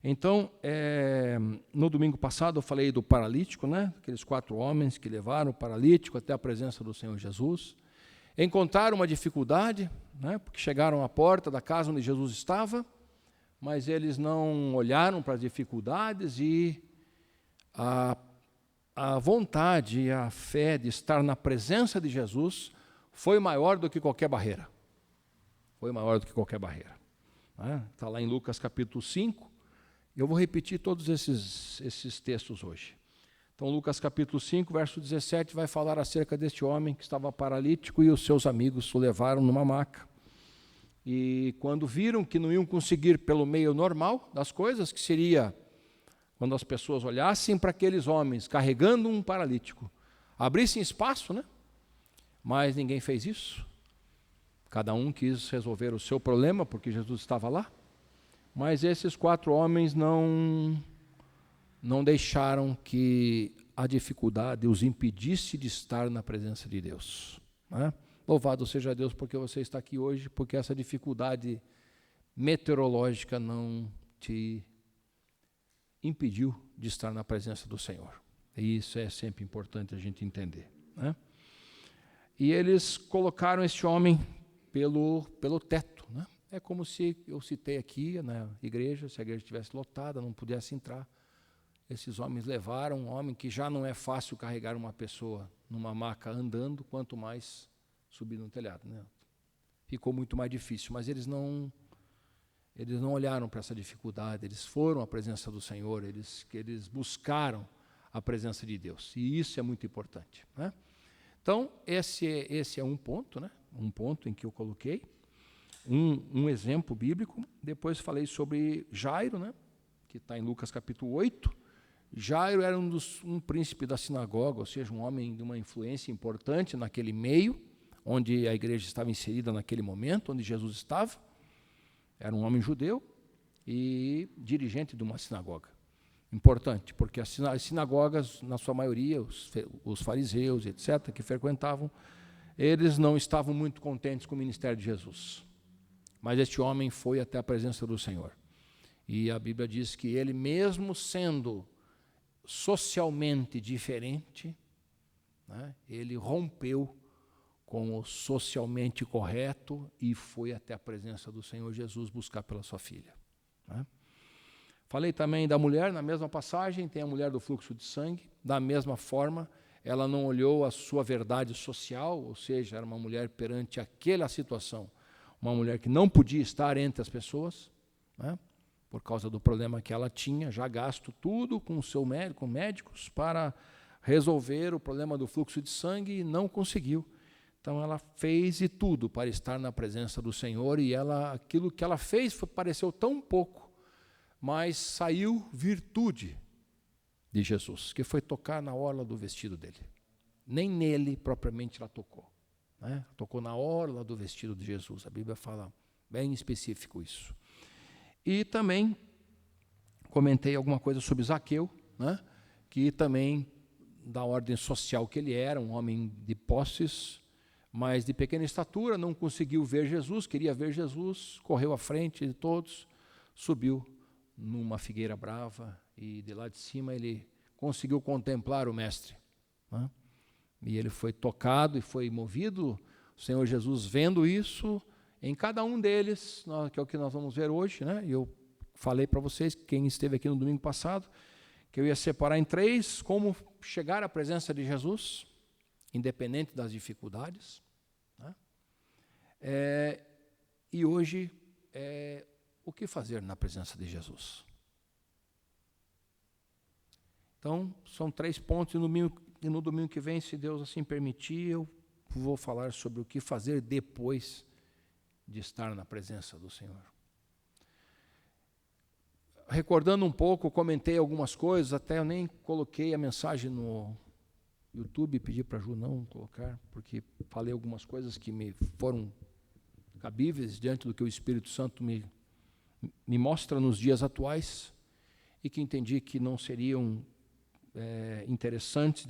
Então, no domingo passado eu falei do paralítico, né? Aqueles 4 homens que levaram o paralítico até a presença do Senhor Jesus. Encontraram uma dificuldade, né? Porque chegaram à porta da casa onde Jesus estava, mas eles não olharam para as dificuldades e a vontade e a fé de estar na presença de Jesus foi maior do que qualquer barreira. Foi maior do que qualquer barreira. Está lá em Lucas capítulo 5. Eu vou repetir todos esses textos hoje. Então, Lucas capítulo 5, verso 17, vai falar acerca deste homem que estava paralítico e os seus amigos o levaram numa maca. E quando viram que não iam conseguir pelo meio normal das coisas, que seria quando as pessoas olhassem para aqueles homens carregando um paralítico, abrissem espaço, né? Mas ninguém fez isso. Cada um quis resolver o seu problema, porque Jesus estava lá. Mas esses 4 homens não deixaram que a dificuldade os impedisse de estar na presença de Deus. Né? Louvado seja Deus porque você está aqui hoje, porque essa dificuldade meteorológica não te impediu de estar na presença do Senhor. E isso é sempre importante a gente entender. Né? E eles colocaram este homem pelo teto. Né? É como se eu citei aqui na igreja, se a igreja estivesse lotada, não pudesse entrar. Esses homens levaram um homem que já não é fácil carregar uma pessoa numa maca andando, quanto mais subir no telhado. Né? Ficou muito mais difícil, mas eles não olharam para essa dificuldade, eles foram à presença do Senhor, eles buscaram a presença de Deus, e isso é muito importante. Né? Então, esse é um ponto, né? Um ponto em que eu coloquei, um exemplo bíblico. Depois falei sobre Jairo, né? Que está em Lucas capítulo 8. Jairo era um príncipe da sinagoga, ou seja, um homem de uma influência importante naquele meio, onde a igreja estava inserida naquele momento, onde Jesus estava. Era um homem judeu e dirigente de uma sinagoga. Importante, porque as sinagogas, na sua maioria, os fariseus, etc., que frequentavam, eles não estavam muito contentes com o ministério de Jesus. Mas este homem foi até a presença do Senhor. E a Bíblia diz que ele, mesmo sendo socialmente diferente, né, ele rompeu com o socialmente correto e foi até a presença do Senhor Jesus buscar pela sua filha. Né? Falei também da mulher, na mesma passagem, tem a mulher do fluxo de sangue. Da mesma forma, ela não olhou a sua verdade social, ou seja, era uma mulher perante aquela situação, uma mulher que não podia estar entre as pessoas, né, por causa do problema que ela tinha, já gasto tudo com o seu médico, com médicos, para resolver o problema do fluxo de sangue e não conseguiu. Então ela fez de tudo para estar na presença do Senhor e aquilo que ela fez pareceu tão pouco, mas saiu virtude de Jesus, que foi tocar na orla do vestido dele. Nem nele propriamente ela tocou. Né? Tocou na orla do vestido de Jesus. A Bíblia fala bem específico isso. E também comentei alguma coisa sobre Zaqueu, né? Que também, da ordem social que ele era, um homem de posses, mas de pequena estatura, não conseguiu ver Jesus, queria ver Jesus, correu à frente de todos, subiu numa figueira brava e de lá de cima ele conseguiu contemplar o Mestre. Né? E ele foi tocado e foi movido, o Senhor Jesus vendo isso, em cada um deles, que é o que nós vamos ver hoje, né? Eu falei para vocês, quem esteve aqui no domingo passado, que eu ia separar em 3, como chegar à presença de Jesus, independente das dificuldades. Né? E hoje, o que fazer na presença de Jesus? Então, são 3 pontos, e no domingo que vem, se Deus assim permitir, eu vou falar sobre o que fazer depois de estar na presença do Senhor. Recordando um pouco, comentei algumas coisas, até eu nem coloquei a mensagem no YouTube, pedi para a Ju não colocar, porque falei algumas coisas que me foram cabíveis diante do que o Espírito Santo me mostra nos dias atuais, e que entendi que não seriam interessantes,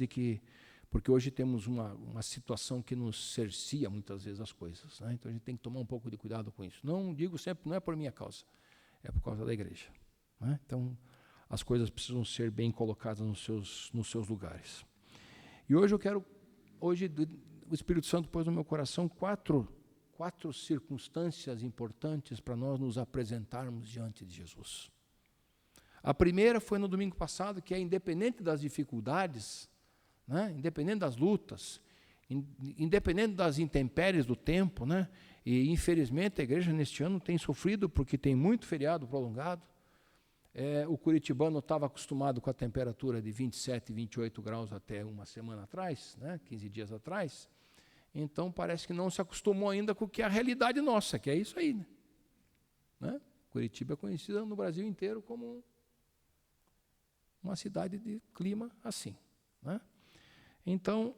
porque hoje temos uma situação que nos cercia muitas vezes as coisas. Né? Então a gente tem que tomar um pouco de cuidado com isso. Não digo sempre, não é por minha causa, é por causa da igreja. né? Então, as coisas precisam ser bem colocadas nos seus lugares. E hoje o Espírito Santo pôs no meu coração quatro circunstâncias importantes para nós nos apresentarmos diante de Jesus. A primeira foi no domingo passado, que é independente das dificuldades, né, independente das lutas, independente das intempéries do tempo, né, e infelizmente a igreja neste ano tem sofrido porque tem muito feriado prolongado. O curitibano estava acostumado com a temperatura de 27, 28 graus até uma semana atrás, né, 15 dias atrás. Então parece que não se acostumou ainda com o que é a realidade nossa, que é isso aí. Né? Curitiba é conhecida no Brasil inteiro como uma cidade de clima assim. Né? Então,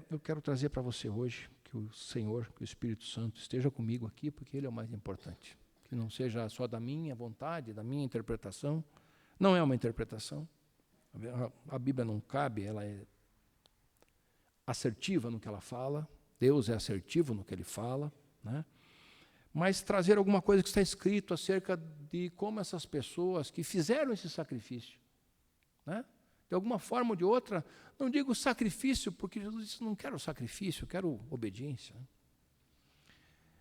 eu quero trazer para você hoje que o Senhor, que o Espírito Santo esteja comigo aqui, porque Ele é o mais importante. Que não seja só da minha vontade, da minha interpretação. Não é uma interpretação. A Bíblia não cabe, ela é assertiva no que ela fala. Deus é assertivo no que Ele fala. Né? Mas trazer alguma coisa que está escrito acerca de como essas pessoas que fizeram esse sacrifício, né? De alguma forma ou de outra, não digo sacrifício, porque Jesus disse, não quero sacrifício, eu quero obediência.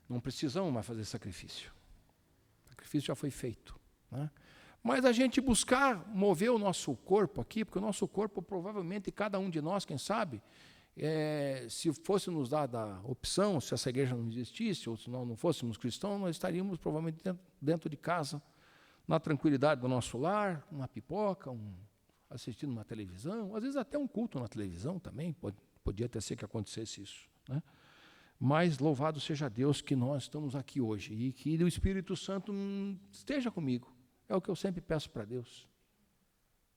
Não precisamos mais fazer sacrifício. O sacrifício já foi feito. Né? Mas a gente buscar mover o nosso corpo aqui, porque o nosso corpo, provavelmente, cada um de nós, quem sabe, se fosse nos dada a opção, se essa igreja não existisse, ou se nós não fôssemos cristãos, nós estaríamos provavelmente dentro de casa, na tranquilidade do nosso lar, uma pipoca, assistindo uma televisão, às vezes até um culto na televisão também, podia até ser que acontecesse isso. Né? Mas louvado seja Deus que nós estamos aqui hoje e que o Espírito Santo esteja comigo. É o que eu sempre peço para Deus.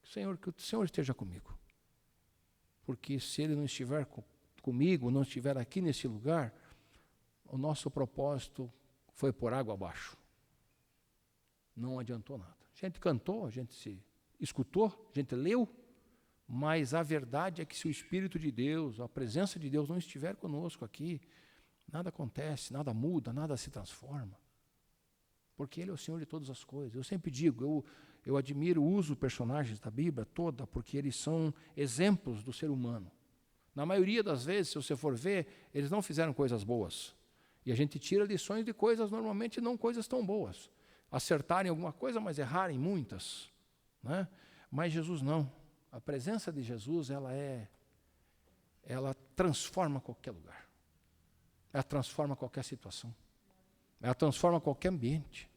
Que o Senhor esteja comigo. Porque se Ele não estiver comigo, não estiver aqui nesse lugar, o nosso propósito foi por água abaixo. Não adiantou nada. A gente cantou, a gente se escutou, a gente leu, mas a verdade é que se o Espírito de Deus, a presença de Deus não estiver conosco aqui, nada acontece, nada muda, nada se transforma. Porque Ele é o Senhor de todas as coisas. Eu sempre digo, eu admiro, uso personagens da Bíblia toda, porque eles são exemplos do ser humano. Na maioria das vezes, se você for ver, eles não fizeram coisas boas. E a gente tira lições de coisas, normalmente não coisas tão boas. Acertarem alguma coisa, mas errarem muitas. Né? Mas Jesus não. A presença de Jesus, ela transforma qualquer lugar. Ela transforma qualquer situação. Ela transforma qualquer ambiente.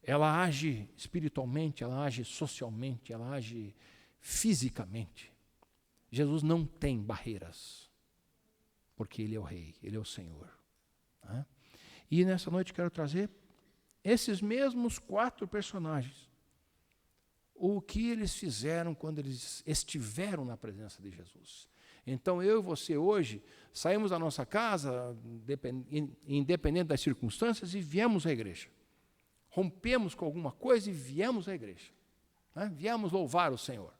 Ela age espiritualmente, ela age socialmente, ela age fisicamente. Jesus não tem barreiras, porque Ele é o Rei, Ele é o Senhor. Né? E nessa noite quero trazer esses mesmos 4 personagens. O que eles fizeram quando eles estiveram na presença de Jesus. Então, eu e você hoje saímos da nossa casa, independente das circunstâncias, e viemos à igreja. Rompemos com alguma coisa e viemos à igreja. Né? Viemos louvar o Senhor.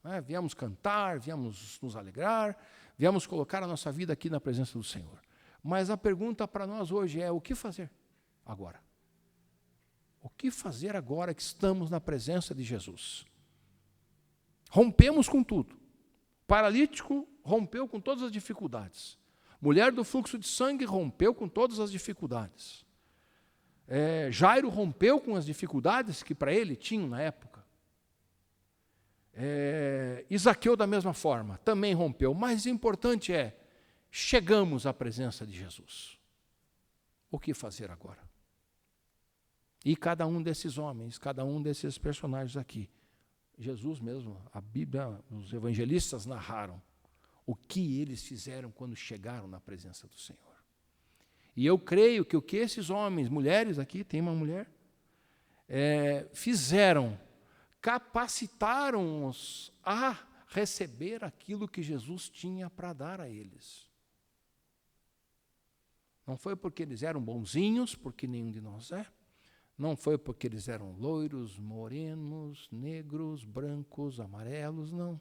Né? Viemos cantar, viemos nos alegrar, viemos colocar a nossa vida aqui na presença do Senhor. Mas a pergunta para nós hoje é, o que fazer agora? O que fazer agora que estamos na presença de Jesus? Rompemos com tudo. Paralítico rompeu com todas as dificuldades. Mulher do fluxo de sangue rompeu com todas as dificuldades. Jairo rompeu com as dificuldades que para ele tinham na época. Isaqueu da mesma forma, também rompeu. O mais importante é, chegamos à presença de Jesus. O que fazer agora? E cada um desses homens, cada um desses personagens aqui, Jesus mesmo, a Bíblia, os evangelistas narraram o que eles fizeram quando chegaram na presença do Senhor. E eu creio que o que esses homens, mulheres aqui, tem uma mulher, fizeram, capacitaram-os a receber aquilo que Jesus tinha para dar a eles. Não foi porque eles eram bonzinhos, porque nenhum de nós é. Não foi porque eles eram loiros, morenos, negros, brancos, amarelos, não.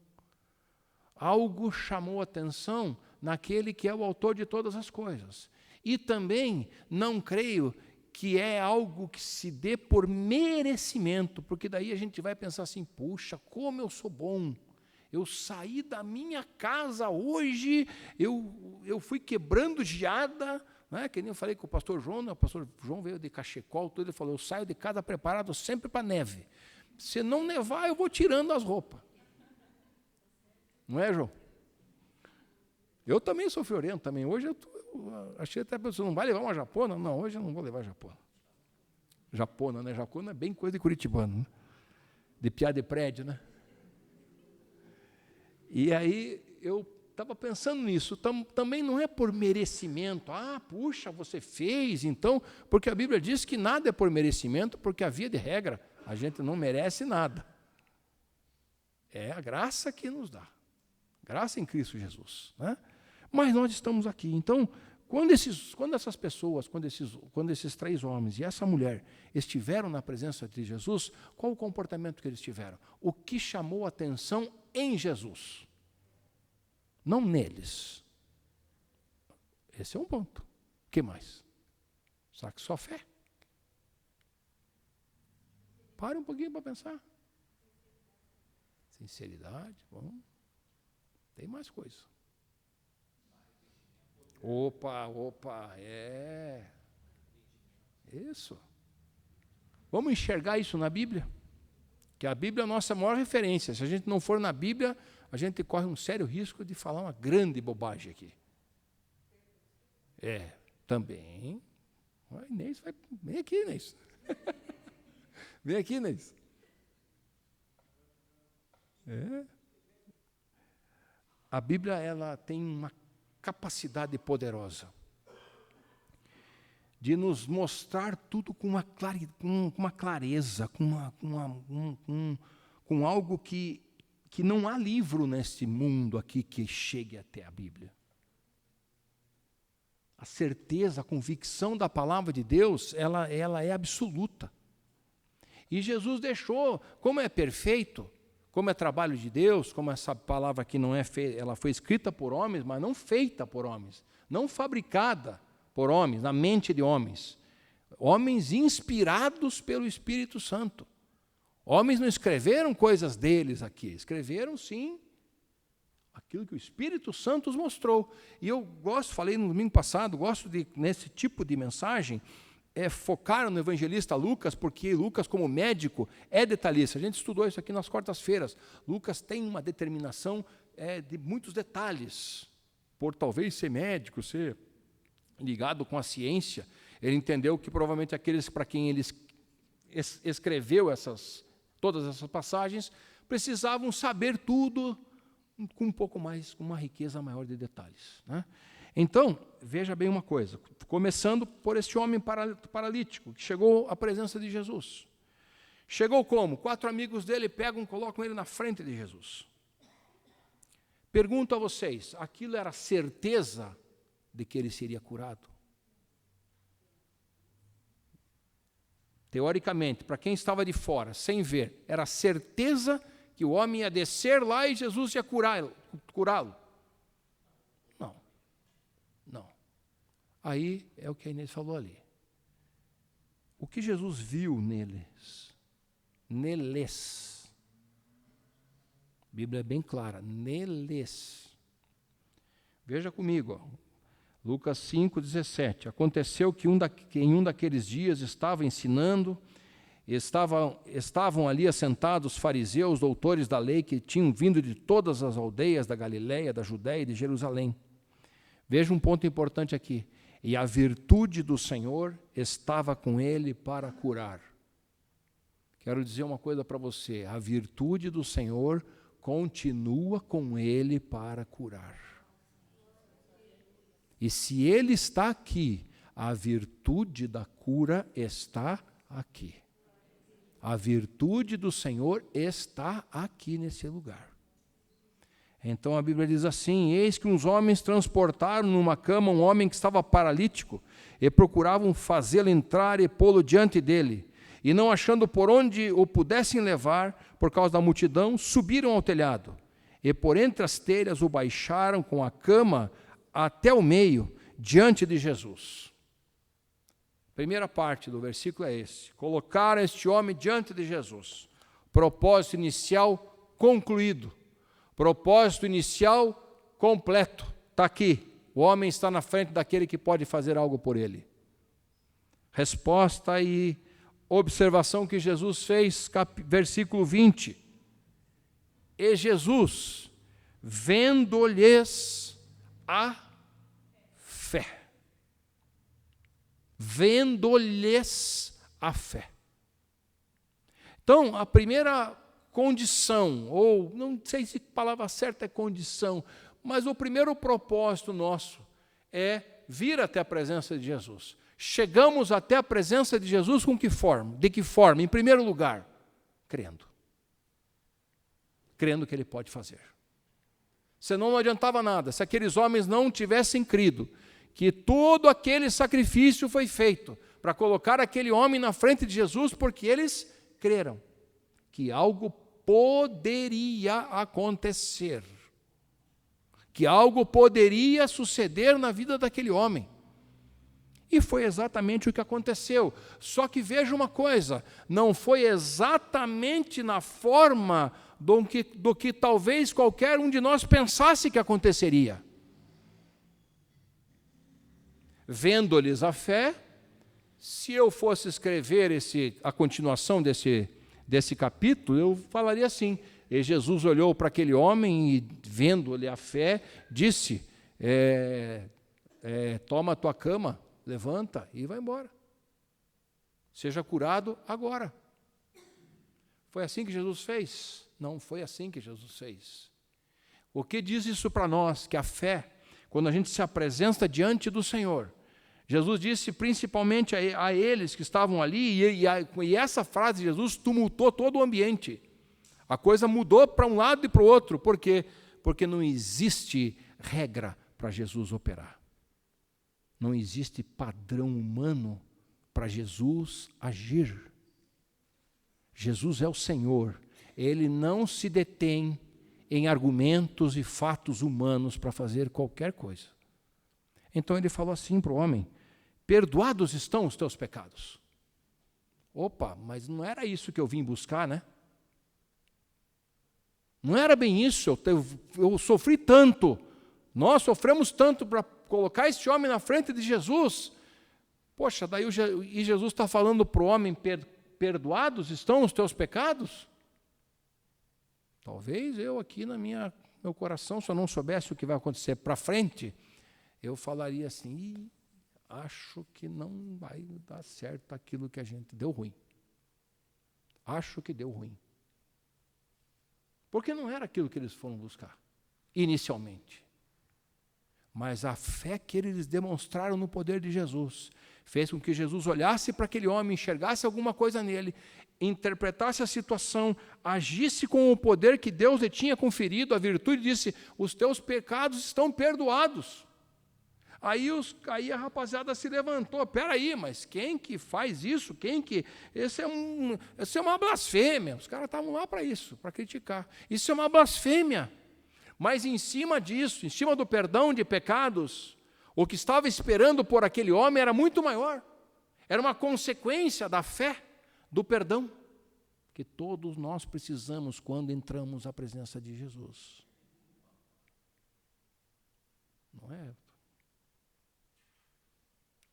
Algo chamou atenção naquele que é o autor de todas as coisas. E também não creio que é algo que se dê por merecimento, porque daí a gente vai pensar assim, puxa, como eu sou bom, eu saí da minha casa hoje, eu fui quebrando geada, né? Que nem eu falei com o pastor João veio de cachecol, tudo, ele falou, eu saio de casa preparado sempre para neve, se não nevar eu vou tirando as roupas, não é, João? Eu também sou friorento, também, hoje eu achei até a pessoa, não vai levar uma japona? Não, hoje eu não vou levar japona. Japona, né? Japona é bem coisa de curitibano, né? De piada de prédio, né? E aí eu estava pensando nisso, também não é por merecimento, puxa, você fez, então, porque a Bíblia diz que nada é por merecimento, porque a via de regra, a gente não merece nada. É a graça que nos dá, graça em Cristo Jesus, né? Mas nós estamos aqui, então, quando essas pessoas, quando esses 3 homens e essa mulher estiveram na presença de Jesus, qual o comportamento que eles tiveram? O que chamou a atenção em Jesus? Não neles. Esse é um ponto. O que mais? Será que só fé? Pare um pouquinho para pensar. Sinceridade, bom. Tem mais coisa. Opa, é. Isso. Vamos enxergar isso na Bíblia? Que a Bíblia é a nossa maior referência. Se a gente não for na Bíblia, a gente corre um sério risco de falar uma grande bobagem aqui. Também. Inês, vem aqui, Inês. Vem aqui, Inês. A Bíblia, ela tem uma capacidade poderosa de nos mostrar tudo com uma clareza, com algo que não há livro nesse mundo aqui que chegue até a Bíblia. A certeza, a convicção da palavra de Deus, ela é absoluta. E Jesus deixou, como é perfeito, como é trabalho de Deus, como essa palavra aqui não é feita, ela foi escrita por homens, mas não feita por homens, não fabricada por homens, na mente de homens. Homens inspirados pelo Espírito Santo. Homens não escreveram coisas deles aqui, escreveram sim aquilo que o Espírito Santo os mostrou. E eu falei no domingo passado, nesse tipo de mensagem, focar no evangelista Lucas, porque Lucas, como médico, é detalhista. A gente estudou isso aqui nas quartas-feiras. Lucas tem uma determinação de muitos detalhes. Por talvez ser médico, ser ligado com a ciência, ele entendeu que provavelmente aqueles para quem ele escreveu todas essas passagens, precisavam saber tudo com um pouco mais, com uma riqueza maior de detalhes, né? Então, veja bem uma coisa, começando por este homem paralítico, que chegou à presença de Jesus. Chegou como? 4 amigos dele pegam, colocam ele na frente de Jesus. Pergunto a vocês, aquilo era certeza de que ele seria curado? Teoricamente, para quem estava de fora, sem ver, era certeza que o homem ia descer lá e Jesus ia curá-lo? Não. Aí é o que a Inês falou ali. O que Jesus viu neles, a Bíblia é bem clara, neles. Veja comigo, Lucas 5,17. Aconteceu que em um daqueles dias estava ensinando, estavam ali assentados fariseus, doutores da lei, que tinham vindo de todas as aldeias da Galileia, da Judéia e de Jerusalém. Veja um ponto importante aqui. E a virtude do Senhor estava com ele para curar. Quero dizer uma coisa para você, a virtude do Senhor continua com ele para curar. E se ele está aqui, a virtude da cura está aqui. A virtude do Senhor está aqui nesse lugar. Então a Bíblia diz assim: eis que uns homens transportaram numa cama um homem que estava paralítico e procuravam fazê-lo entrar e pô-lo diante dele. E não achando por onde o pudessem levar, por causa da multidão, subiram ao telhado. E por entre as telhas o baixaram com a cama até o meio, diante de Jesus. Primeira parte do versículo é esse: colocar este homem diante de Jesus. Propósito inicial concluído. Propósito inicial completo. Está aqui. O homem está na frente daquele que pode fazer algo por ele. Resposta e observação que Jesus fez, versículo 20. E Jesus, vendo-lhes a fé. Vendo-lhes a fé. Então, a primeira condição, ou não sei se a palavra certa é condição, mas o primeiro propósito nosso é vir até a presença de Jesus. Chegamos até a presença de Jesus com que forma? De que forma? Em primeiro lugar, crendo. Crendo que Ele pode fazer. Senão não adiantava nada, se aqueles homens não tivessem crido que todo aquele sacrifício foi feito para colocar aquele homem na frente de Jesus, porque eles creram que algo poderia acontecer, que algo poderia suceder na vida daquele homem. E foi exatamente o que aconteceu. Só que veja uma coisa, não foi exatamente na forma do que talvez qualquer um de nós pensasse que aconteceria. Vendo-lhes a fé, se eu fosse escrever a continuação desse capítulo, eu falaria assim: e Jesus olhou para aquele homem e, vendo-lhe a fé, disse, toma a tua cama, levanta e vai embora. Seja curado agora. Foi assim que Jesus fez? Não foi assim que Jesus fez. O que diz isso para nós? Que a fé, quando a gente se apresenta diante do Senhor, Jesus disse principalmente a eles que estavam ali, e essa frase de Jesus tumultou todo o ambiente. A coisa mudou para um lado e para o outro. Por quê? Porque não existe regra para Jesus operar. Não existe padrão humano para Jesus agir. Jesus é o Senhor. Ele não se detém em argumentos e fatos humanos para fazer qualquer coisa. Então ele falou assim para o homem: perdoados estão os teus pecados. Opa, mas não era isso que eu vim buscar, né? Não era bem isso, eu sofri tanto, nós sofremos tanto para colocar este homem na frente de Jesus. Poxa, daí e Jesus está falando para o homem: perdoados estão os teus pecados? Talvez eu aqui meu coração, se eu não soubesse o que vai acontecer para frente, eu falaria assim: acho que não vai dar certo aquilo que a gente deu ruim. Acho que deu ruim. Porque não era aquilo que eles foram buscar, inicialmente. Mas a fé que eles demonstraram no poder de Jesus fez com que Jesus olhasse para aquele homem, enxergasse alguma coisa nele, interpretasse a situação, agisse com o poder que Deus lhe tinha conferido, a virtude, e disse: os teus pecados estão perdoados. Aí a rapaziada se levantou: peraí, mas quem que faz isso? Isso é uma blasfêmia. Os caras estavam lá para isso, para criticar. Isso é uma blasfêmia. Mas em cima disso, em cima do perdão de pecados, o que estava esperando por aquele homem era muito maior. Era uma consequência da fé, do perdão, que todos nós precisamos quando entramos à presença de Jesus. Não é?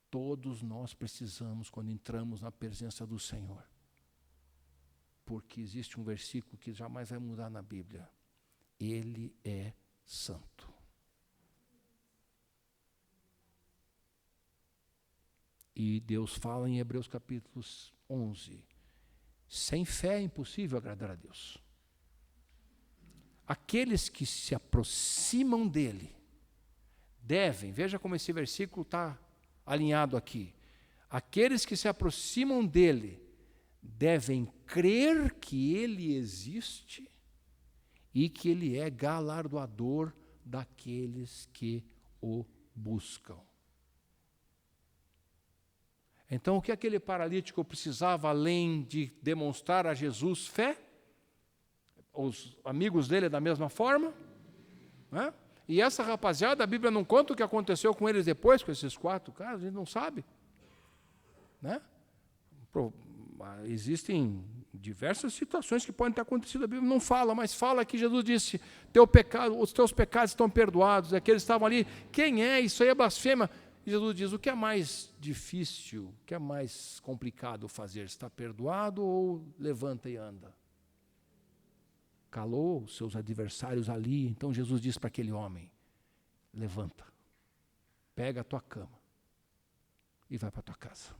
Todos nós precisamos quando entramos na presença do Senhor. Porque existe um versículo que jamais vai mudar na Bíblia: Ele é santo. E Deus fala em Hebreus capítulo 11: sem fé é impossível agradar a Deus. Aqueles que se aproximam dEle devem, veja como esse versículo está alinhado aqui, aqueles que se aproximam dEle devem crer que Ele existe e que Ele é galardoador daqueles que o buscam. Então, o que aquele paralítico precisava, além de demonstrar a Jesus fé? Os amigos dele da mesma forma, né? E essa rapaziada, a Bíblia não conta o que aconteceu com eles depois, com esses 4 caras, a gente não sabe. né? Existem diversas situações que podem ter acontecido, a Bíblia não fala, mas fala que Jesus disse, os teus pecados estão perdoados, aqueles estavam ali, quem é? Isso aí é blasfêmia. E Jesus diz, o que é mais difícil, o que é mais complicado fazer? Está perdoado ou levanta e anda? Calou os seus adversários ali, então Jesus diz para aquele homem, levanta, pega a tua cama e vai para a tua casa.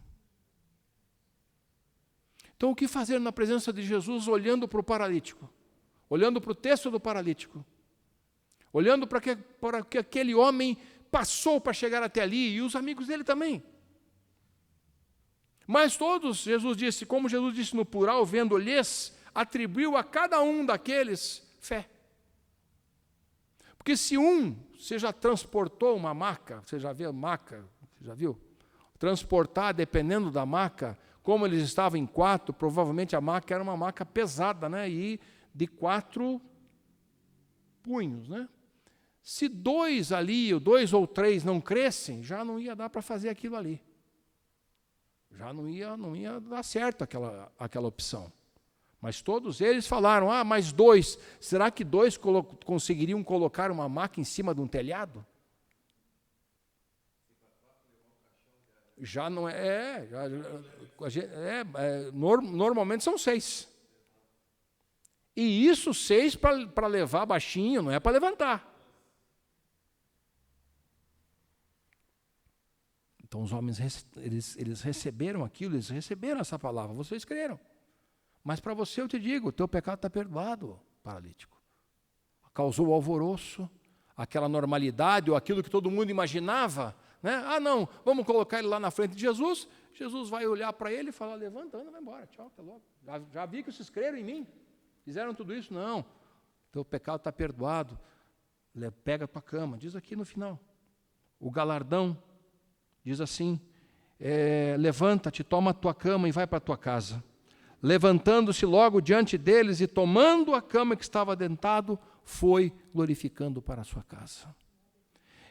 Então, o que fazer na presença de Jesus, olhando para o paralítico, olhando para o texto do paralítico, olhando para que aquele homem passou para chegar até ali, e os amigos dele também. Mas todos, Jesus disse, como Jesus disse no plural, vendo-lhes, atribuiu a cada um daqueles fé. Porque se você já transportou uma maca, você já viu maca, você já viu? Transportar, dependendo da maca, como eles estavam em 4, provavelmente a maca era uma maca pesada, né? E de 4 punhos, né? Se 2 ali, ou 2 ou 3 não crescem, já não ia dar para fazer aquilo ali. Já não ia dar certo aquela opção. Mas todos eles falaram, mais 2. Será que 2 conseguiriam colocar uma maca em cima de um telhado? Já não é. Normalmente são 6. E isso 6 para levar baixinho, não é para levantar. Então os homens, eles receberam aquilo, eles receberam essa palavra, vocês creram. Mas para você eu te digo, o teu pecado está perdoado, paralítico. Causou alvoroço, aquela normalidade, ou aquilo que todo mundo imaginava, né? Não, vamos colocar ele lá na frente de Jesus, Jesus vai olhar para ele e falar, levanta, anda, vai embora, tchau, tá logo. Já vi que vocês creram em mim, fizeram tudo isso, não. Teu pecado está perdoado, pega a tua cama, diz aqui no final. O galardão diz assim, levanta-te, toma a tua cama e vai para a tua casa. Levantando-se logo diante deles e tomando a cama que estava deitado, foi glorificando para a sua casa.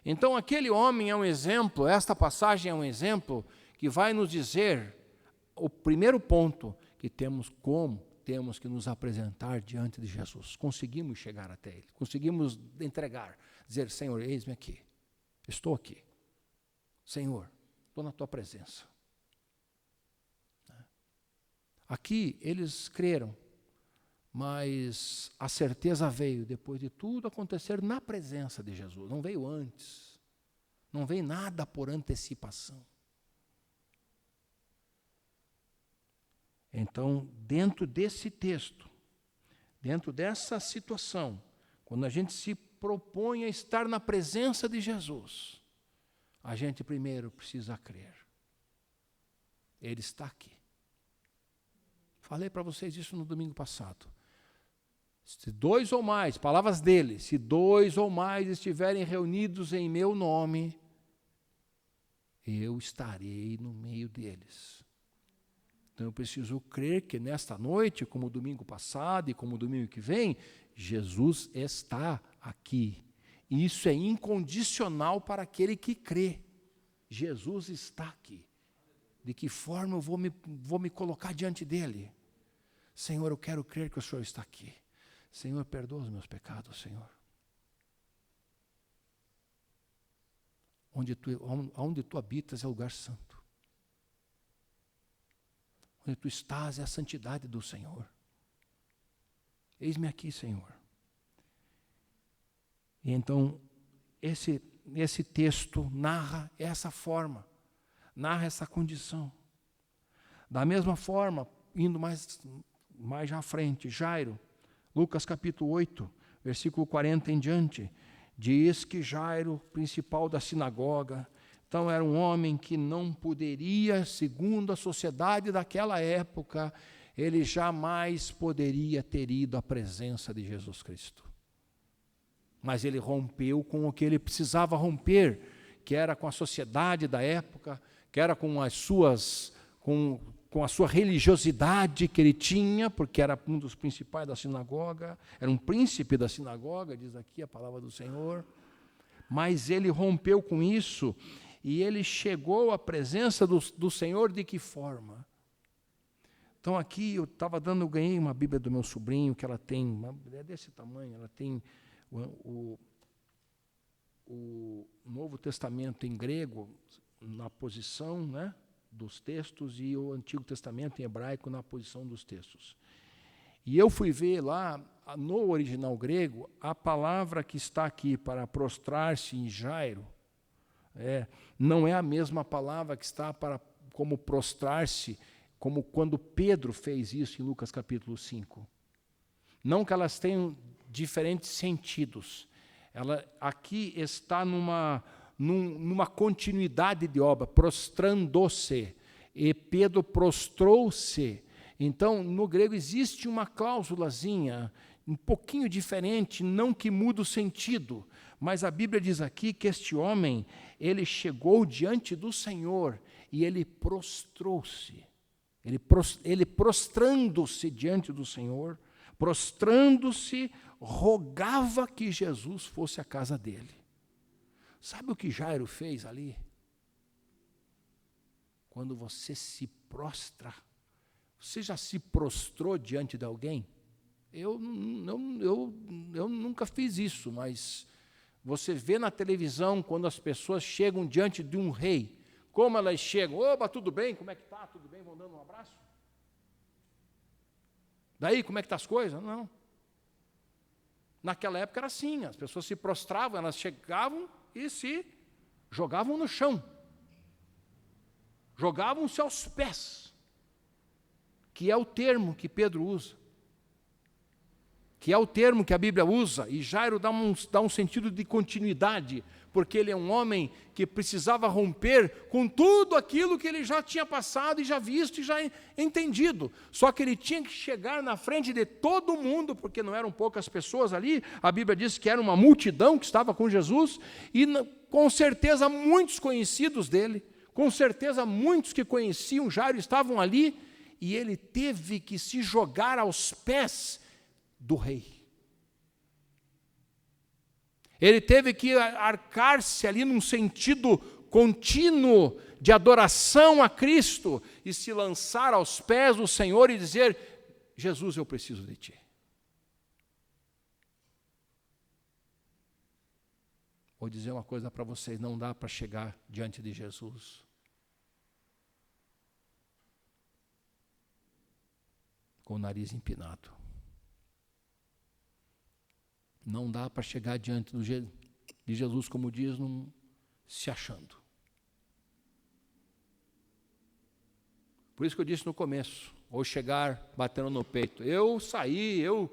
Então aquele homem é um exemplo, esta passagem é um exemplo que vai nos dizer o primeiro ponto, que temos que nos apresentar diante de Jesus. Conseguimos chegar até Ele, conseguimos entregar, dizer, Senhor, eis-me aqui, estou aqui. Senhor, estou na tua presença. Aqui eles creram, mas a certeza veio depois de tudo acontecer na presença de Jesus. Não veio antes, não veio nada por antecipação. Então, dentro desse texto, dentro dessa situação, quando a gente se propõe a estar na presença de Jesus, a gente primeiro precisa crer. Ele está aqui. Falei para vocês isso no domingo passado. Se 2 ou mais, palavras dele, se 2 ou mais estiverem reunidos em meu nome, eu estarei no meio deles. Então eu preciso crer que nesta noite, como domingo passado e como domingo que vem, Jesus está aqui. E isso é incondicional para aquele que crê. Jesus está aqui. De que forma eu vou me colocar diante dele? Senhor, eu quero crer que o Senhor está aqui. Senhor, perdoa os meus pecados, Senhor. Onde tu habitas é o lugar santo. Onde tu estás é a santidade do Senhor. Eis-me aqui, Senhor. E então, esse texto narra essa forma, narra essa condição. Da mesma forma, indo mais já à frente, Jairo, Lucas capítulo 8, versículo 40 em diante, diz que Jairo, principal da sinagoga, então era um homem que não poderia, segundo a sociedade daquela época, ele jamais poderia ter ido à presença de Jesus Cristo. Mas ele rompeu com o que ele precisava romper, que era com a sociedade da época, que era com a sua religiosidade que ele tinha, porque era um dos principais da sinagoga, era um príncipe da sinagoga, diz aqui a palavra do Senhor. Mas ele rompeu com isso, E ele chegou à presença do Senhor de que forma? Então aqui eu ganhei uma Bíblia do meu sobrinho, que ela tem, é desse tamanho, ela tem o Novo Testamento em grego na posição, né, dos textos e o Antigo Testamento em hebraico na posição dos textos. E eu fui ver lá, no original grego, a palavra que está aqui para prostrar-se em Jairo, não é a mesma palavra que está para como prostrar-se, como quando Pedro fez isso em Lucas capítulo 5. Não que elas tenham diferentes sentidos. Ela aqui está numa continuidade de obra, prostrando-se, e Pedro prostrou-se. Então, no grego existe uma cláusulazinha, um pouquinho diferente, não que muda o sentido, mas a Bíblia diz aqui que este homem, ele chegou diante do Senhor e ele prostrou-se. Ele prostrando-se diante do Senhor, prostrando-se, rogava que Jesus fosse à casa dele. Sabe o que Jairo fez ali? Quando você se prostra, você já se prostrou diante de alguém? Eu nunca fiz isso, mas você vê na televisão quando as pessoas chegam diante de um rei, como elas chegam, oba, tudo bem, como é que está, tudo bem, vão dando um abraço? Daí, como é que estão as coisas? Não. Naquela época era assim, as pessoas se prostravam, elas chegavam e se jogavam no chão. Jogavam-se aos pés, que é o termo que Pedro usa, que é o termo que a Bíblia usa, e Jairo dá um sentido de continuidade, porque ele é um homem que precisava romper com tudo aquilo que ele já tinha passado e já visto e já entendido. Só que ele tinha que chegar na frente de todo mundo, porque não eram poucas pessoas ali, a Bíblia diz que era uma multidão que estava com Jesus, e com certeza muitos conhecidos dele, com certeza muitos que conheciam Jairo estavam ali, e ele teve que se jogar aos pés do rei. Ele teve que arcar-se ali num sentido contínuo de adoração a Cristo e se lançar aos pés do Senhor e dizer: Jesus, eu preciso de Ti. Vou dizer uma coisa para vocês, não dá para chegar diante de Jesus com o nariz empinado. Não dá para chegar diante de Jesus, como diz, se achando. Por isso que eu disse no começo, ou chegar batendo no peito, eu saí, eu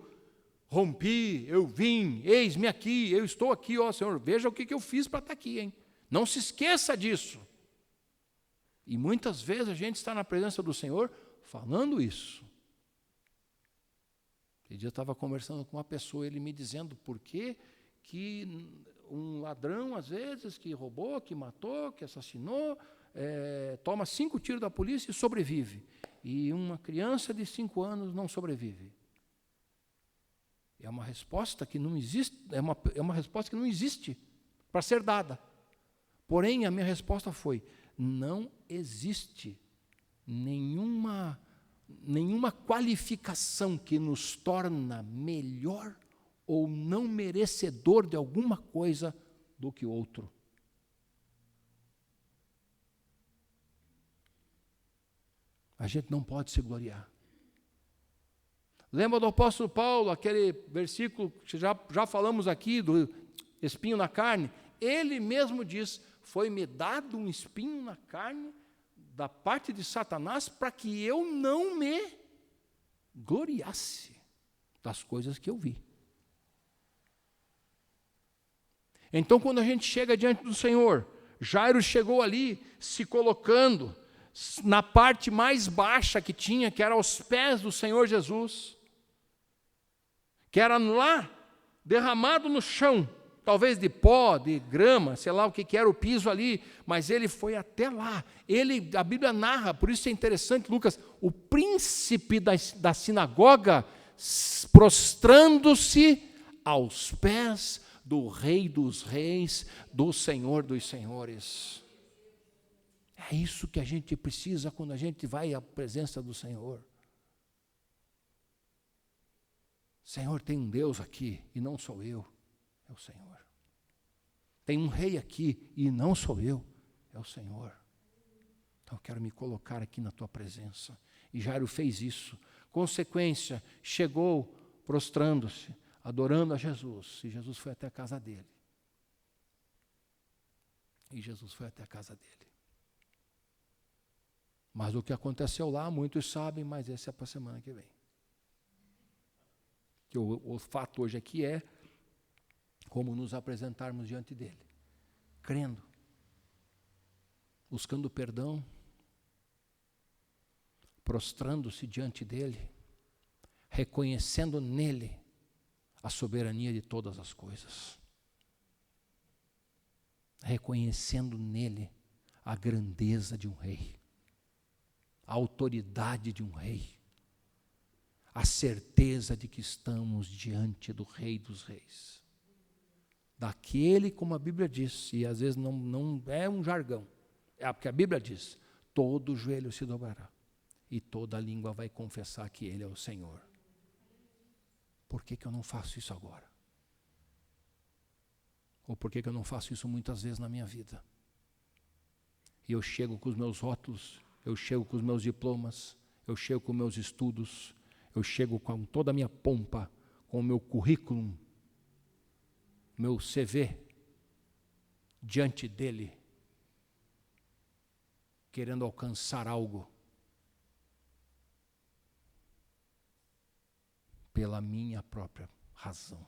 rompi, eu vim, eis-me aqui, eu estou aqui, ó Senhor, veja o que eu fiz para estar aqui, hein? Não se esqueça disso. E muitas vezes a gente está na presença do Senhor falando isso. Esse dia eu estava conversando com uma pessoa, ele me dizendo por que um ladrão, às vezes, que roubou, que matou, que assassinou, toma 5 tiros da polícia e sobrevive. E uma criança de 5 anos não sobrevive. É uma resposta que não existe, é uma resposta que não existe para ser dada. Porém, a minha resposta foi: não existe nenhuma qualificação que nos torna melhor ou não merecedor de alguma coisa do que outro. A gente não pode se gloriar. Lembra do apóstolo Paulo, aquele versículo que já falamos aqui, do espinho na carne? Ele mesmo diz: foi-me dado um espinho na carne da parte de Satanás, para que eu não me gloriasse das coisas que eu vi. Então, quando a gente chega diante do Senhor, Jairo chegou ali, se colocando na parte mais baixa que tinha, que era aos pés do Senhor Jesus, que era lá, derramado no chão, talvez de pó, de grama, sei lá o que era o piso ali, mas ele foi até lá. A Bíblia narra, por isso é interessante, Lucas, o príncipe da sinagoga prostrando-se aos pés do Rei dos Reis, do Senhor dos Senhores. É isso que a gente precisa quando a gente vai à presença do Senhor. Senhor, tem um Deus aqui e não sou eu, é o Senhor. Tem um rei aqui e não sou eu, é o Senhor. Então eu quero me colocar aqui na tua presença. E Jairo fez isso. Consequência, chegou prostrando-se, adorando a Jesus. E Jesus foi até a casa dele. Mas o que aconteceu lá, muitos sabem, mas esse é para a semana que vem. Que o fato hoje aqui é como nos apresentarmos diante dele. Crendo, buscando perdão, prostrando-se diante dele, reconhecendo nele a soberania de todas as coisas, reconhecendo nele a grandeza de um rei, a autoridade de um rei, a certeza de que estamos diante do Rei dos Reis, daquele, como a Bíblia diz, e às vezes não é um jargão, é porque a Bíblia diz, todo joelho se dobrará, e toda língua vai confessar que Ele é o Senhor. Por que eu não faço isso agora? Ou por que eu não faço isso muitas vezes na minha vida? E eu chego com os meus rótulos, eu chego com os meus diplomas, eu chego com meus estudos, eu chego com toda a minha pompa, com o meu currículo, meu CV, diante dele, querendo alcançar algo, pela minha própria razão.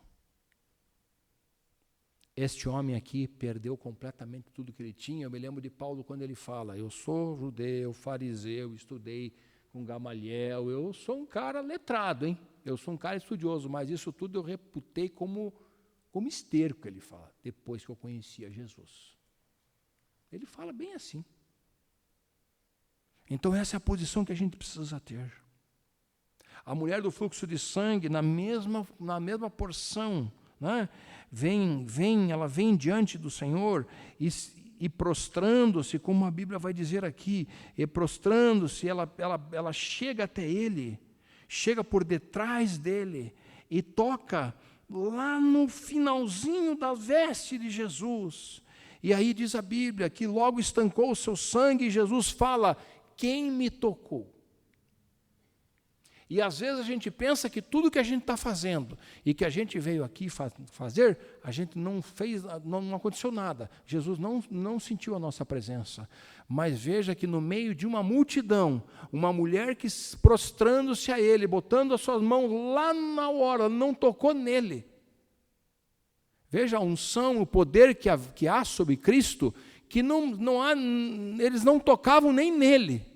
Este homem aqui perdeu completamente tudo que ele tinha. Eu me lembro de Paulo quando ele fala, eu sou judeu, fariseu, estudei com Gamaliel, eu sou um cara letrado, hein? Eu sou um cara estudioso, mas isso tudo eu reputei como esterco, ele fala, depois que eu conhecia Jesus. Ele fala bem assim. Então essa é a posição que a gente precisa ter. A mulher do fluxo de sangue, na mesma porção, né? Ela vem diante do Senhor e prostrando-se, como a Bíblia vai dizer aqui, e prostrando-se, ela chega até ele, chega por detrás dele e toca lá no finalzinho da veste de Jesus. E aí diz a Bíblia que logo estancou o seu sangue e Jesus fala, quem me tocou? E às vezes a gente pensa que tudo que a gente está fazendo e que a gente veio aqui fazer, a gente não fez, não aconteceu nada. Jesus não sentiu a nossa presença. Mas veja que no meio de uma multidão, uma mulher que prostrando-se a ele, botando as suas mãos lá na hora, não tocou nele. Veja a unção, o poder que há sobre Cristo, que eles não tocavam nem nele.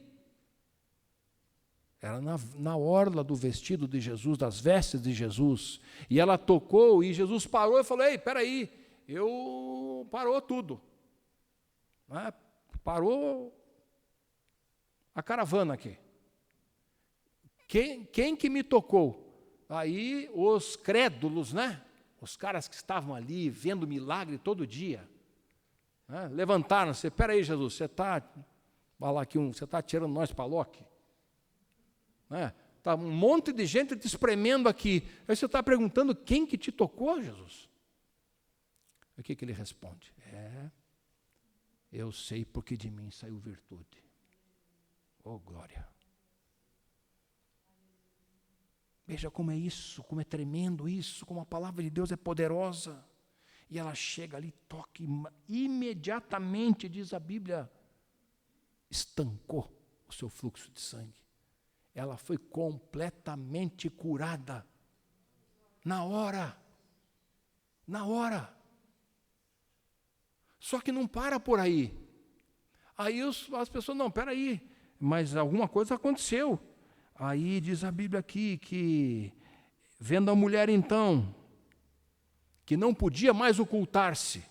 Era na orla do vestido de Jesus, das vestes de Jesus. E ela tocou e Jesus parou e falou, ei, peraí, parou tudo. Parou a caravana aqui. Quem que me tocou? Aí os crédulos, né? Os caras que estavam ali vendo milagre todo dia, né? Levantaram-se, peraí Jesus, você está tirando nós para Loki? Está um monte de gente te espremendo aqui. Aí você está perguntando quem que te tocou, Jesus? O que ele responde? Eu sei porque de mim saiu virtude. Oh, glória. Veja como é isso, como é tremendo isso, como a palavra de Deus é poderosa. E ela chega ali, toca, e imediatamente, diz a Bíblia, estancou o seu fluxo de sangue. Ela foi completamente curada. Na hora. Só que não para por aí. Aí as pessoas, não, peraí, mas alguma coisa aconteceu. Aí diz a Bíblia aqui que, vendo a mulher então, que não podia mais ocultar-se,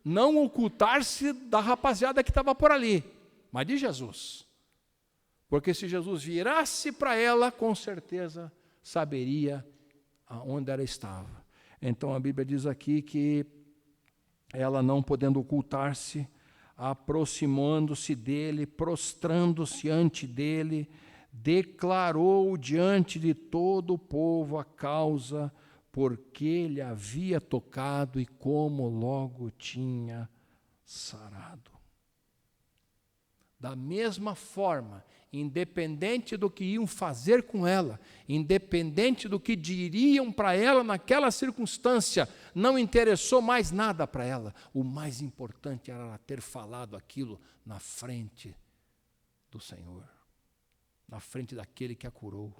não ocultar-se da rapaziada que estava por ali, mas de Jesus. Porque se Jesus virasse para ela, com certeza saberia onde ela estava. Então a Bíblia diz aqui que ela, não podendo ocultar-se, aproximando-se dele, prostrando-se ante dele, declarou diante de todo o povo a causa por que ele havia tocado e como logo tinha sarado. Da mesma forma, independente do que iam fazer com ela, independente do que diriam para ela naquela circunstância, não interessou mais nada para ela. O mais importante era ela ter falado aquilo na frente do Senhor, na frente daquele que a curou.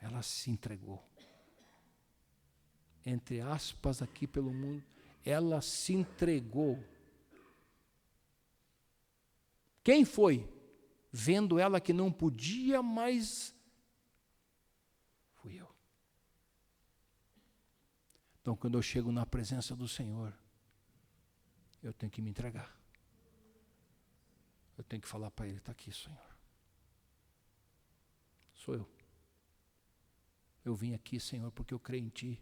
Ela se entregou. Entre aspas, aqui pelo mundo, ela se entregou. Quem foi? Vendo ela que não podia mais, fui eu. Então, quando eu chego na presença do Senhor, eu tenho que me entregar. Eu tenho que falar para Ele, está aqui, Senhor. Sou eu. Eu vim aqui, Senhor, porque eu creio em Ti.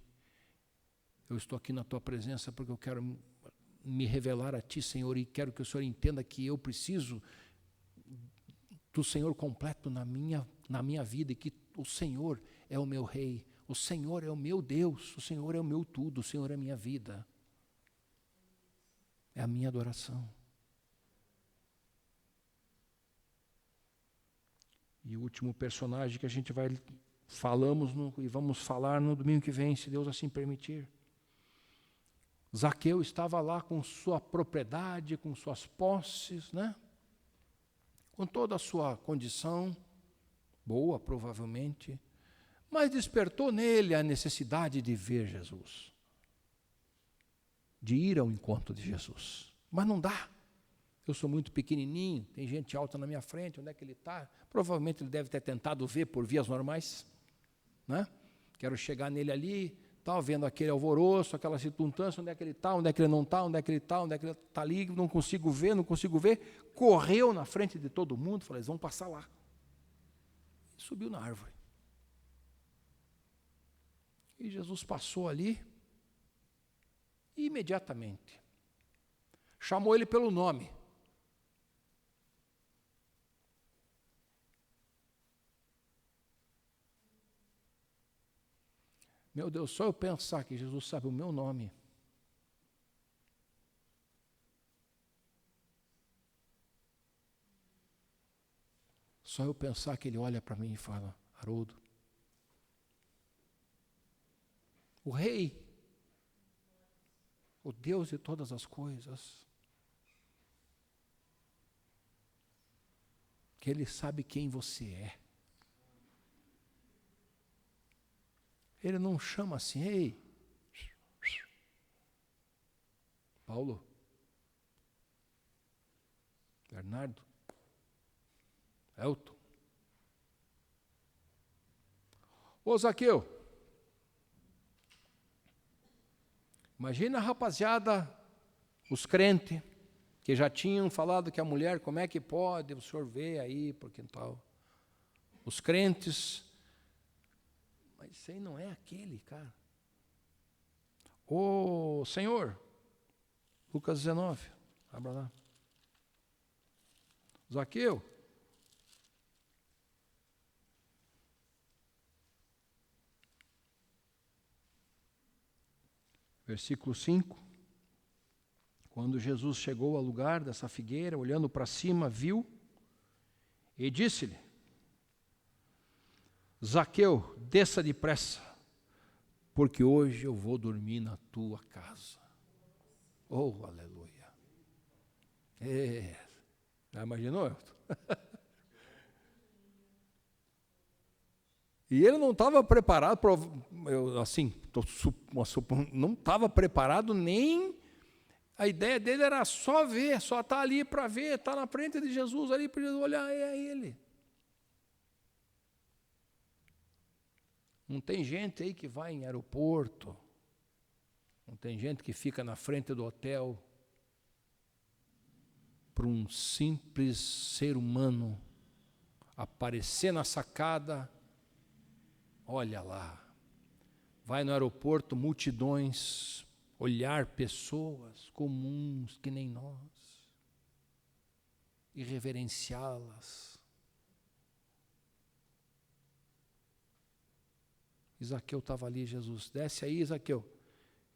Eu estou aqui na Tua presença porque eu quero me revelar a Ti, Senhor, e quero que o Senhor entenda que eu preciso do Senhor completo na minha vida, e que o Senhor é o meu Rei, o Senhor é o meu Deus, o Senhor é o meu tudo, o Senhor é a minha vida, é a minha adoração. E o último personagem que a gente vamos falar no domingo que vem, se Deus assim permitir. Zaqueu estava lá com sua propriedade, com suas posses, né? Com toda a sua condição, boa provavelmente, mas despertou nele a necessidade de ver Jesus, de ir ao encontro de Jesus. Mas não dá, eu sou muito pequenininho, tem gente alta na minha frente, onde é que ele está? Provavelmente ele deve ter tentado ver por vias normais, né? Quero chegar nele ali, tal, vendo aquele alvoroço, aquela circunstância, onde é que ele está, onde é que ele não está, onde é que ele está, onde é que ele está ali, não consigo ver, correu na frente de todo mundo, falou, eles vão passar lá. E subiu na árvore. E Jesus passou ali, e imediatamente chamou ele pelo nome. Meu Deus, só eu pensar que Jesus sabe o meu nome. Só eu pensar que Ele olha para mim e fala, Haroldo, o Rei, o Deus de todas as coisas, que Ele sabe quem você é. Ele não chama assim, ei, Paulo, Bernardo, Elton. Ô Zaqueu, imagina a rapaziada, os crentes, que já tinham falado que a mulher, como é que pode, o senhor vê aí, porque tal. Os crentes, mas isso aí não é aquele, cara. Ô Senhor, Lucas 19, abra lá. Zaqueu, versículo 5, quando Jesus chegou ao lugar dessa figueira, olhando para cima, viu e disse-lhe, Zaqueu, desça depressa, porque hoje eu vou dormir na tua casa. Oh, aleluia. Já imaginou? E ele não estava preparado, não estava preparado nem, a ideia dele era só ver, só estar ali para ver, estar na frente de Jesus, ali para olhar, é ele. Não tem gente aí que vai em aeroporto, não tem gente que fica na frente do hotel, para um simples ser humano aparecer na sacada, olha lá, vai no aeroporto, multidões, olhar pessoas comuns que nem nós e reverenciá-las. Zaqueu estava ali, Jesus, desce aí, Zaqueu,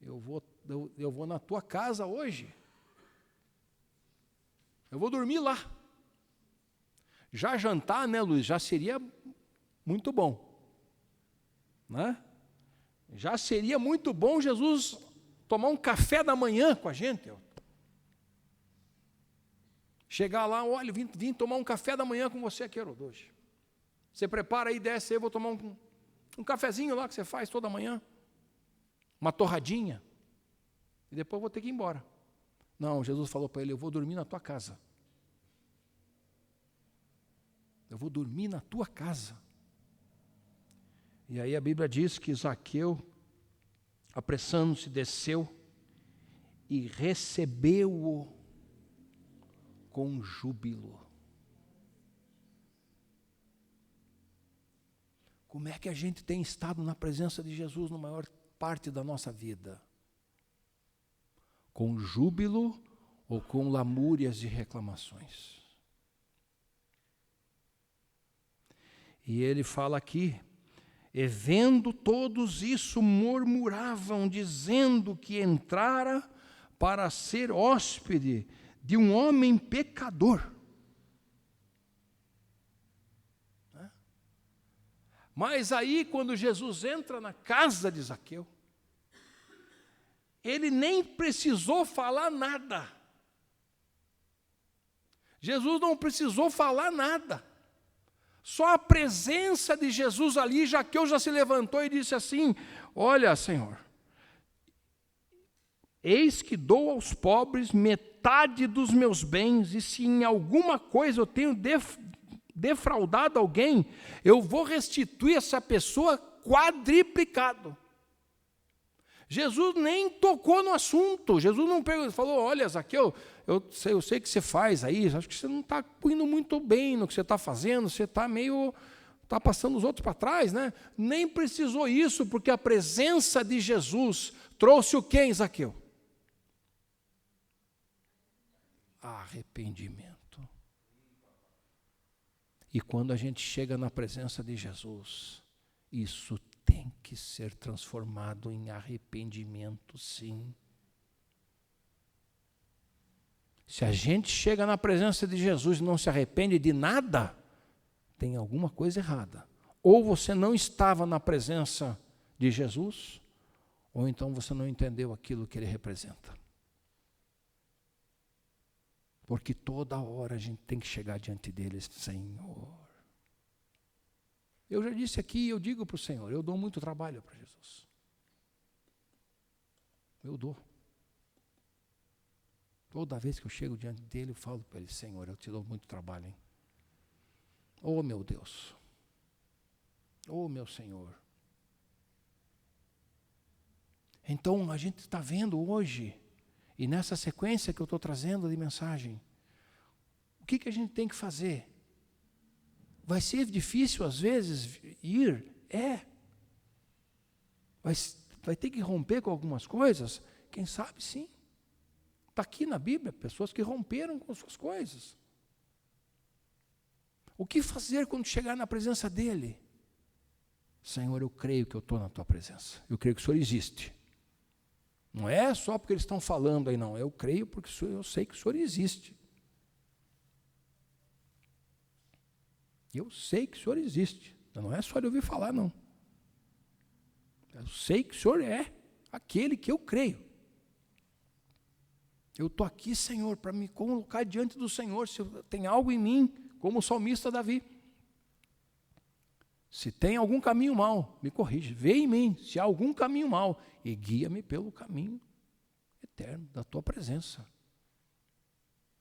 eu vou na tua casa hoje, eu vou dormir lá. Já jantar, né, Luiz, já seria muito bom, né? Já seria muito bom Jesus tomar um café da manhã com a gente. Chegar lá, olha, vim tomar um café da manhã com você aqui, Herodes, hoje. Você prepara aí, desce aí, eu vou tomar um cafezinho lá que você faz toda manhã, uma torradinha, e depois eu vou ter que ir embora. Não, Jesus falou para ele, eu vou dormir na tua casa. Eu vou dormir na tua casa. E aí a Bíblia diz que Zaqueu, apressando-se, desceu e recebeu-o com júbilo. Como é que a gente tem estado na presença de Jesus na maior parte da nossa vida? Com júbilo ou com lamúrias e reclamações? E ele fala aqui, e vendo todos isso, murmuravam, dizendo que entrara para ser hóspede de um homem pecador. Mas aí, quando Jesus entra na casa de Zaqueu, ele nem precisou falar nada. Jesus não precisou falar nada. Só a presença de Jesus ali, Zaqueu já se levantou e disse assim, olha, Senhor, eis que dou aos pobres metade dos meus bens, e se em alguma coisa eu tenho defraudado alguém, eu vou restituir essa pessoa quadriplicado. Jesus nem tocou no assunto. Jesus não falou, olha, Zaqueu, eu sei que você faz aí, acho que você não está indo muito bem no que você está fazendo, você está passando os outros para trás, né? Nem precisou isso, porque a presença de Jesus trouxe o quê em Zaqueu? Arrependimento. E quando a gente chega na presença de Jesus, isso tem que ser transformado em arrependimento, sim. Se a gente chega na presença de Jesus e não se arrepende de nada, tem alguma coisa errada. Ou você não estava na presença de Jesus, ou então você não entendeu aquilo que ele representa. Porque toda hora a gente tem que chegar diante dele, Senhor. Eu já disse aqui, eu digo para o Senhor, eu dou muito trabalho para Jesus. Eu dou. Toda vez que eu chego diante dele, eu falo para ele, Senhor, eu te dou muito trabalho, hein? Oh, meu Deus. Oh, meu Senhor. Então, a gente está vendo hoje, e nessa sequência que eu estou trazendo de mensagem, o que a gente tem que fazer? Vai ser difícil, às vezes, ir? Vai ter que romper com algumas coisas? Quem sabe, sim. Está aqui na Bíblia, pessoas que romperam com suas coisas. O que fazer quando chegar na presença dEle? Senhor, eu creio que eu estou na Tua presença. Eu creio que o Senhor existe. Não é só porque eles estão falando aí, não. Eu creio porque eu sei que o Senhor existe. Eu sei que o Senhor existe. Não é só de ouvir falar, não. Eu sei que o Senhor é aquele que eu creio. Eu estou aqui, Senhor, para me colocar diante do Senhor, se tem algo em mim, como o salmista Davi. Se tem algum caminho mau, me corrige. Vê em mim, se há algum caminho mau, e guia-me pelo caminho eterno da Tua presença.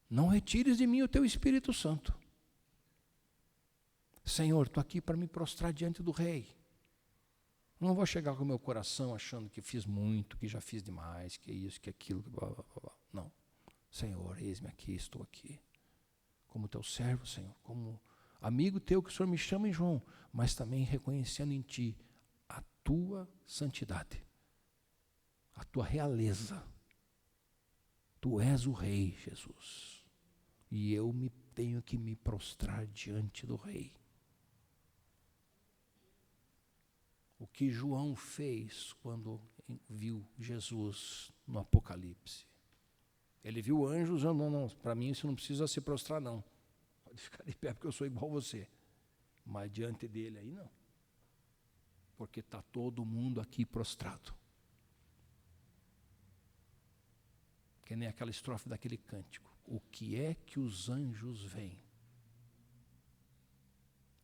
Não retires de mim o Teu Espírito Santo. Senhor, estou aqui para me prostrar diante do Rei. Não vou chegar com o meu coração achando que fiz muito, que já fiz demais, que isso, que aquilo, que blá, blá, blá. Não. Senhor, eis-me aqui, estou aqui. Como Teu servo, Senhor, como amigo Teu que o Senhor me chama em João, mas também reconhecendo em Ti a Tua santidade, a tua realeza. Tu és o rei, Jesus. E eu tenho que me prostrar diante do rei. O que João fez quando viu Jesus no Apocalipse. Ele viu anjos, não, para mim isso não precisa se prostrar não. Pode ficar de pé porque eu sou igual a você. Mas diante dele aí não. Porque está todo mundo aqui prostrado. Que nem aquela estrofe daquele cântico. O que é que os anjos veem?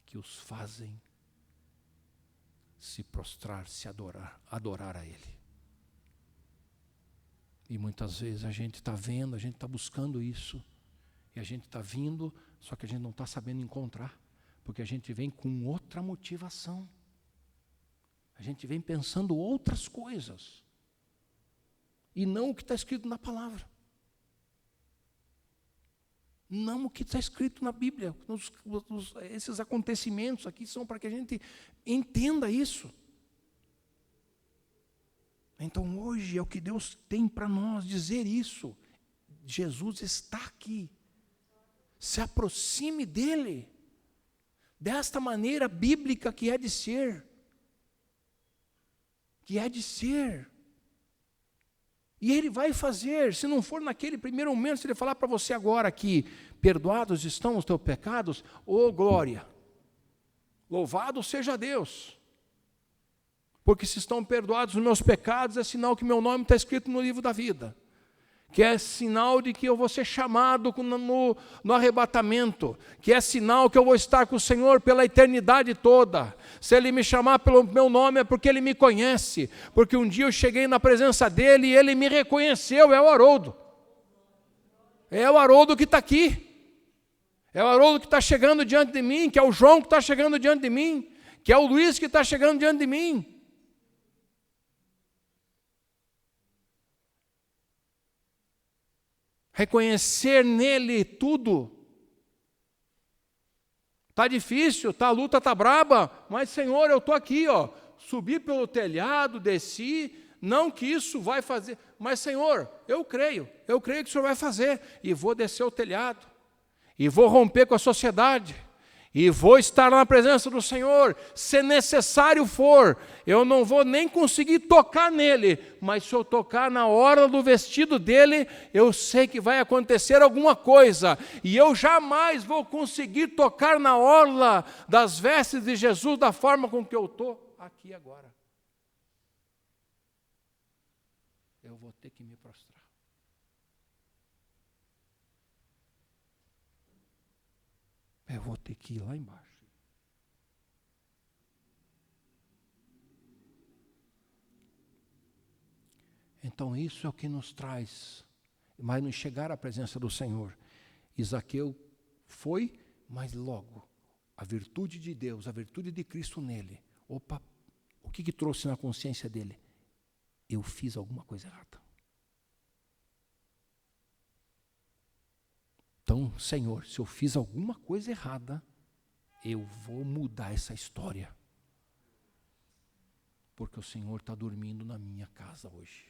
Que os fazem se prostrar, se adorar a Ele. E muitas vezes a gente está vendo, a gente está buscando isso, e a gente está vindo, só que a gente não está sabendo encontrar, porque a gente vem com outra motivação. A gente vem pensando outras coisas, e não o que está escrito na palavra. Não o que está escrito na Bíblia. Esses acontecimentos aqui são para que a gente entenda isso. Então hoje é o que Deus tem para nós dizer isso. Jesus está aqui. Se aproxime dele. Desta maneira bíblica que é de ser. Que é de ser. E Ele vai fazer, se não for naquele primeiro momento, se Ele falar para você agora que perdoados estão os teus pecados, ô glória, louvado seja Deus, porque se estão perdoados os meus pecados, é sinal que meu nome está escrito no livro da vida, que é sinal de que eu vou ser chamado no arrebatamento, que é sinal que eu vou estar com o Senhor pela eternidade toda. Se Ele me chamar pelo meu nome é porque Ele me conhece, porque um dia eu cheguei na presença dEle e Ele me reconheceu, é o Haroldo. É o Haroldo que está aqui. É o Haroldo que está chegando diante de mim, que é o João que está chegando diante de mim, que é o Luiz que está chegando diante de mim. Reconhecer nele tudo. Está difícil, a luta está braba, mas Senhor, eu estou aqui, subi pelo telhado, desci, não que isso vai fazer, mas Senhor, eu creio que o Senhor vai fazer, e vou descer o telhado, e vou romper com a sociedade, e vou estar na presença do Senhor, se necessário for, eu não vou nem conseguir tocar nele, mas se eu tocar na orla do vestido dele, eu sei que vai acontecer alguma coisa, e eu jamais vou conseguir tocar na orla das vestes de Jesus da forma com que eu estou aqui agora. Eu vou ter que me prostrar. Eu vou ter que ir lá embaixo. Então isso é o que nos traz, vai nos chegar à presença do Senhor. E Zaqueu foi, mas logo, a virtude de Deus, a virtude de Cristo nele. Opa, o que trouxe na consciência dele? Eu fiz alguma coisa errada. Então, Senhor, se eu fiz alguma coisa errada, eu vou mudar essa história. Porque o Senhor está dormindo na minha casa hoje.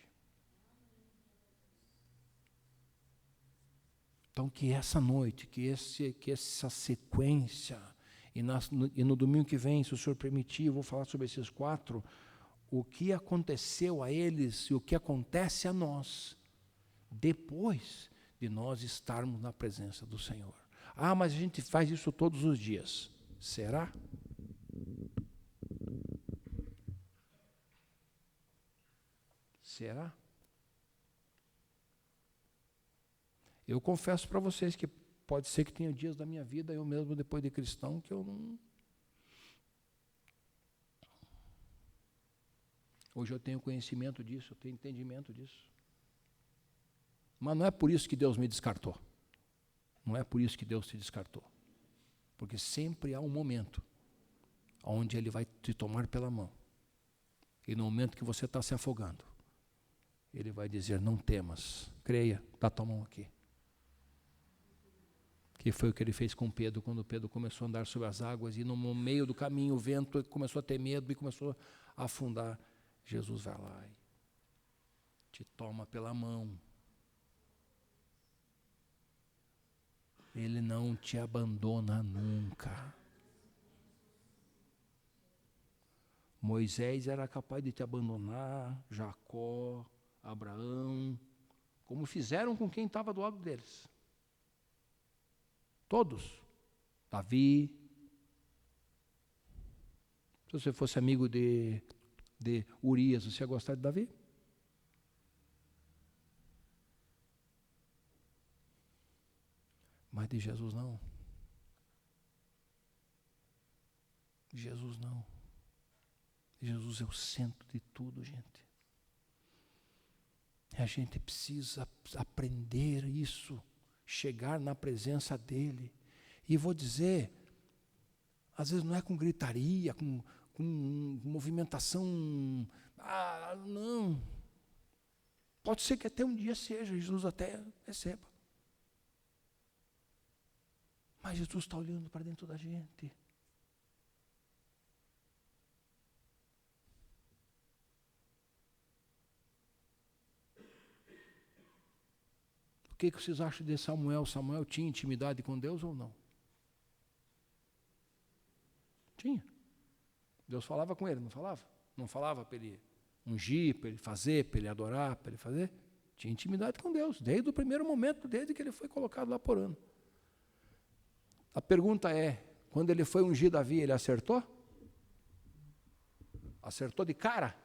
Então, que essa noite, que essa sequência, e no domingo que vem, se o Senhor permitir, eu vou falar sobre esses 4, o que aconteceu a eles e o que acontece a nós, depois de nós estarmos na presença do Senhor. Ah, mas a gente faz isso todos os dias. Será? Será? Eu confesso para vocês que pode ser que tenha dias da minha vida, eu mesmo depois de cristão, que eu não... Hoje eu tenho conhecimento disso, eu tenho entendimento disso. Mas não é por isso que Deus me descartou. Não é por isso que Deus te descartou. Porque sempre há um momento onde Ele vai te tomar pela mão. E no momento que você está se afogando, Ele vai dizer, não temas, creia, dá tua mão aqui. Que foi o que Ele fez com Pedro, quando Pedro começou a andar sobre as águas, e no meio do caminho o vento começou a ter medo e começou a afundar. Jesus vai lá te toma pela mão. Ele não te abandona nunca. Moisés era capaz de te abandonar, Jacó, Abraão, como fizeram com quem estava do lado deles. Todos. Davi. Se você fosse amigo de Urias, você ia gostar de Davi? Mas de Jesus não. De Jesus não. Jesus é o centro de tudo, gente. E a gente precisa aprender isso, chegar na presença dele. E vou dizer, às vezes não é com gritaria, com movimentação, não. Pode ser que até um dia seja, Jesus até receba. Mas Jesus está olhando para dentro da gente. O que vocês acham de Samuel? Samuel tinha intimidade com Deus ou não? Tinha. Deus falava com ele, não falava? Não falava para ele ungir, para ele fazer, para ele adorar, para ele fazer? Tinha intimidade com Deus, desde o primeiro momento, desde que ele foi colocado lá por ano. A pergunta é, quando ele foi ungir Davi, ele acertou? Acertou de cara?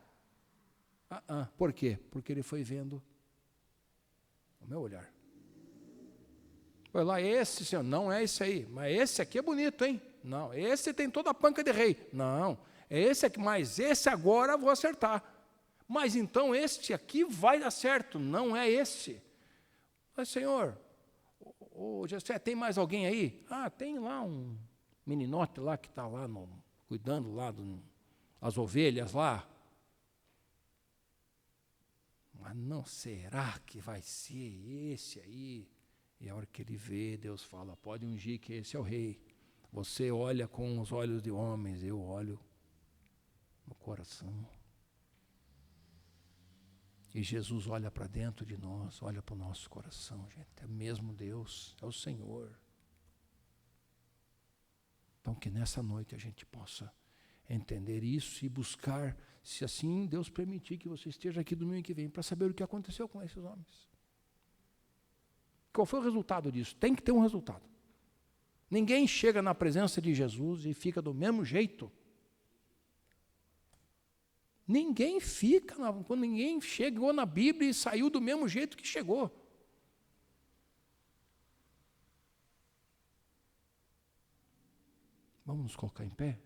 Por quê? Porque ele foi vendo o meu olhar. Foi lá, esse, senhor, não é esse aí, mas esse aqui é bonito, hein? Não, esse tem toda a panca de rei. Não, é esse aqui, mas esse agora eu vou acertar. Mas então este aqui vai dar certo, não é esse. Mas, senhor, Jessé, tem mais alguém aí? Tem lá um meninote lá que está lá cuidando lá das ovelhas lá. Mas não será que vai ser esse aí? E a hora que ele vê, Deus fala, pode ungir que esse é o rei. Você olha com os olhos de homens, eu olho no coração. E Jesus olha para dentro de nós, olha para o nosso coração, gente. É mesmo Deus, é o Senhor. Então que nessa noite a gente possa entender isso e buscar, se assim Deus permitir que você esteja aqui domingo que vem, para saber o que aconteceu com esses homens. Qual foi o resultado disso? Tem que ter um resultado. Ninguém chega na presença de Jesus e fica do mesmo jeito. Ninguém fica, quando ninguém chegou na Bíblia e saiu do mesmo jeito que chegou. Vamos nos colocar em pé?